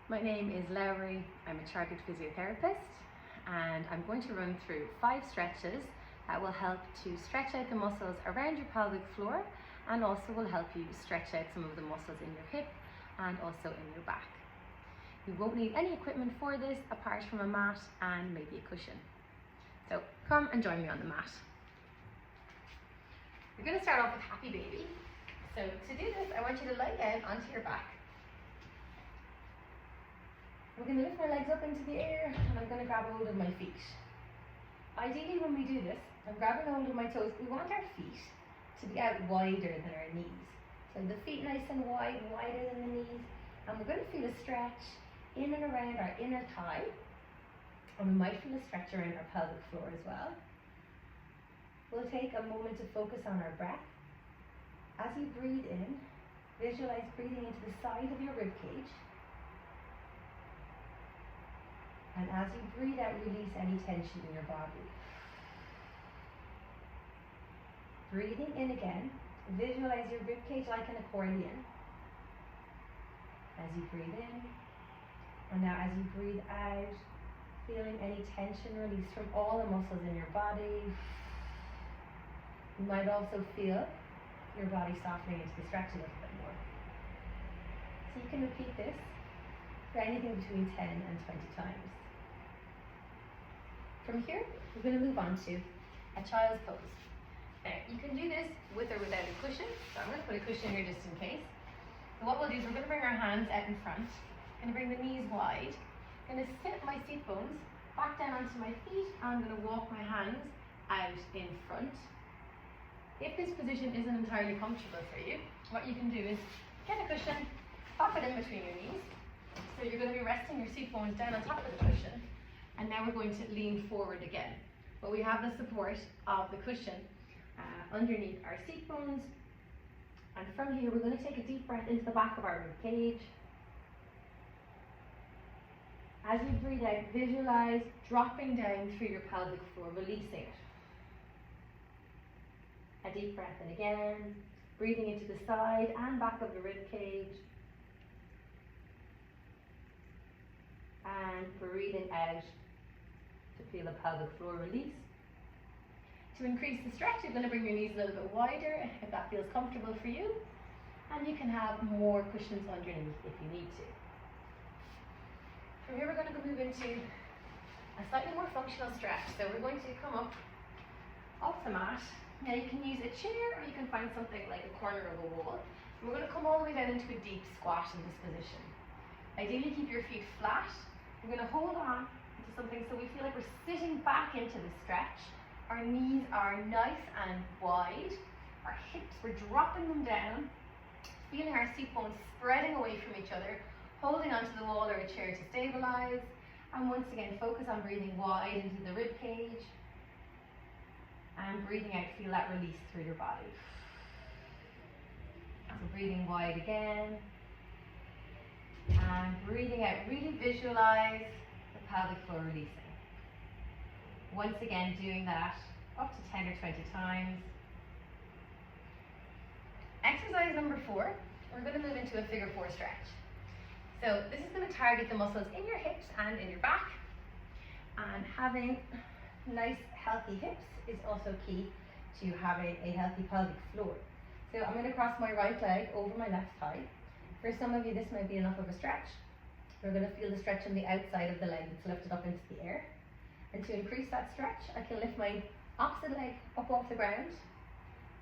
My name is Lowry. I'm a chartered physiotherapist, and I'm going to run through 5 stretches that will help to stretch out the muscles around your pelvic floor and also will help you stretch out some of the muscles in your hip and also in your back. You won't need any equipment for this apart from a mat and maybe a cushion. So come and join me on the mat. We're going to start off with happy baby. So to do this, I want you to lie down onto your back. We're going to lift my legs up into the air and I'm going to grab hold of my feet. Ideally when we do this, I'm grabbing hold of my toes. We want our feet to be out wider than our knees. So the feet nice and wide, wider than the knees. And we're going to feel a stretch in and around our inner thigh. And we might feel a stretch around our pelvic floor as well. We'll take a moment to focus on our breath. As you breathe in, visualize breathing into the side of your rib cage. And as you breathe out, release any tension in your body. Breathing in again, visualize your rib cage like an accordion. As you breathe in, and now as you breathe out, feeling any tension release from all the muscles in your body. You might also feel your body softening into the stretch a little bit more. So you can repeat this for anything between 10 and 20 times. From here, we're going to move on to a child's pose. Now, you can do this with or without a cushion. So I'm going to put a cushion here just in case. So what we'll do is we're going to bring our hands out in front. I'm going to bring the knees wide. I'm going to sit my seat bones back down onto my feet. And I'm going to walk my hands out in front. If this position isn't entirely comfortable for you, what you can do is get a cushion, pop it in between your knees. So you're going to be resting your seat bones down on top of the cushion. And now we're going to lean forward again. But we have the support of the cushion underneath our seat bones. And from here, we're going to take a deep breath into the back of our rib cage. As you breathe out, visualize dropping down through your pelvic floor, releasing it. A deep breath in again, breathing into the side and back of the rib cage. And breathing out to feel the pelvic floor release. To increase the stretch, you're going to bring your knees a little bit wider if that feels comfortable for you. And you can have more cushions underneath if you need to. From here, we're going to move into a slightly more functional stretch. So we're going to come up off the mat. Now you can use a chair or you can find something like a corner of a wall. And we're going to come all the way down into a deep squat in this position. Ideally, keep your feet flat. We're going to hold on to something so we feel like we're sitting back into the stretch. Our knees are nice and wide. Our hips, we're dropping them down, feeling our seat bones spreading away from each other, holding onto the wall or a chair to stabilize. And once again, focus on breathing wide into the rib cage. And breathing out, feel that release through your body. So breathing wide again. And breathing out, really visualize the pelvic floor releasing. Once again, doing that up to 10 or 20 times. Exercise number 4, we're going to move into a figure 4 stretch. So this is going to target the muscles in your hips and in your back. And having nice, healthy hips is also key to having a healthy pelvic floor. So I'm going to cross my right leg over my left thigh. For some of you, this might be enough of a stretch. We're going to feel the stretch on the outside of the leg that's lifted up into the air. And to increase that stretch, I can lift my opposite leg up off the ground.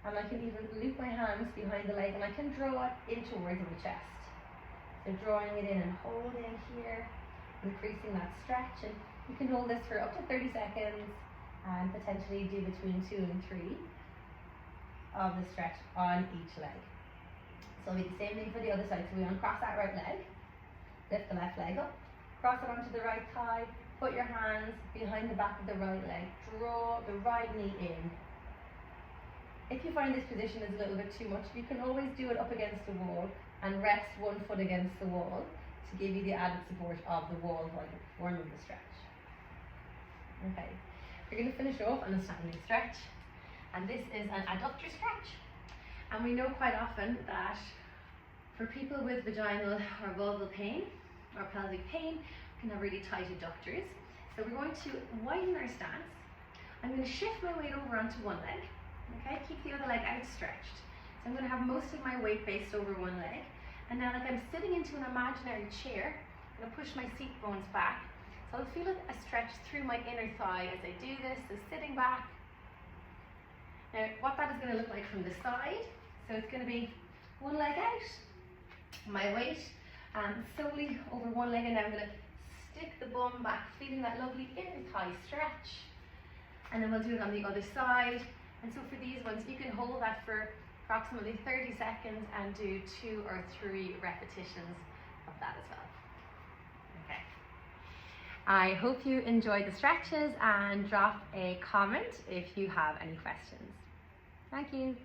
And I can even loop my hands behind the leg and I can draw it in towards the chest. So drawing it in and holding here, increasing that stretch. And you can hold this for up to 30 seconds and potentially do between 2 and 3 of the stretch on each leg. So it'll be the same thing for the other side. So we uncross that right leg, lift the left leg up, cross it onto the right thigh, put your hands behind the back of the right leg, draw the right knee in. If you find this position is a little bit too much, you can always do it up against the wall and rest one foot against the wall to give you the added support of the wall while you're performing the stretch. Okay, we're going to finish off on a standing stretch, and this is an adductor stretch. And we know quite often that for people with vaginal or vulval pain, or pelvic pain, we can have really tight adductors. So we're going to widen our stance. I'm going to shift my weight over onto one leg, okay? Keep the other leg outstretched. So I'm going to have most of my weight based over one leg. And now, like I'm sitting into an imaginary chair, I'm going to push my seat bones back. So I'll feel a stretch through my inner thigh as I do this, so sitting back. Now, what that is going to look like from the side, so it's going to be one leg out, my weight solely over one leg, and now I'm going to stick the bum back, feeling that lovely inner thigh stretch. And then we'll do it on the other side. And so for these ones, you can hold that for approximately 30 seconds and do 2 or 3 repetitions of that as well. Okay. I hope you enjoyed the stretches, and drop a comment if you have any questions. Thank you.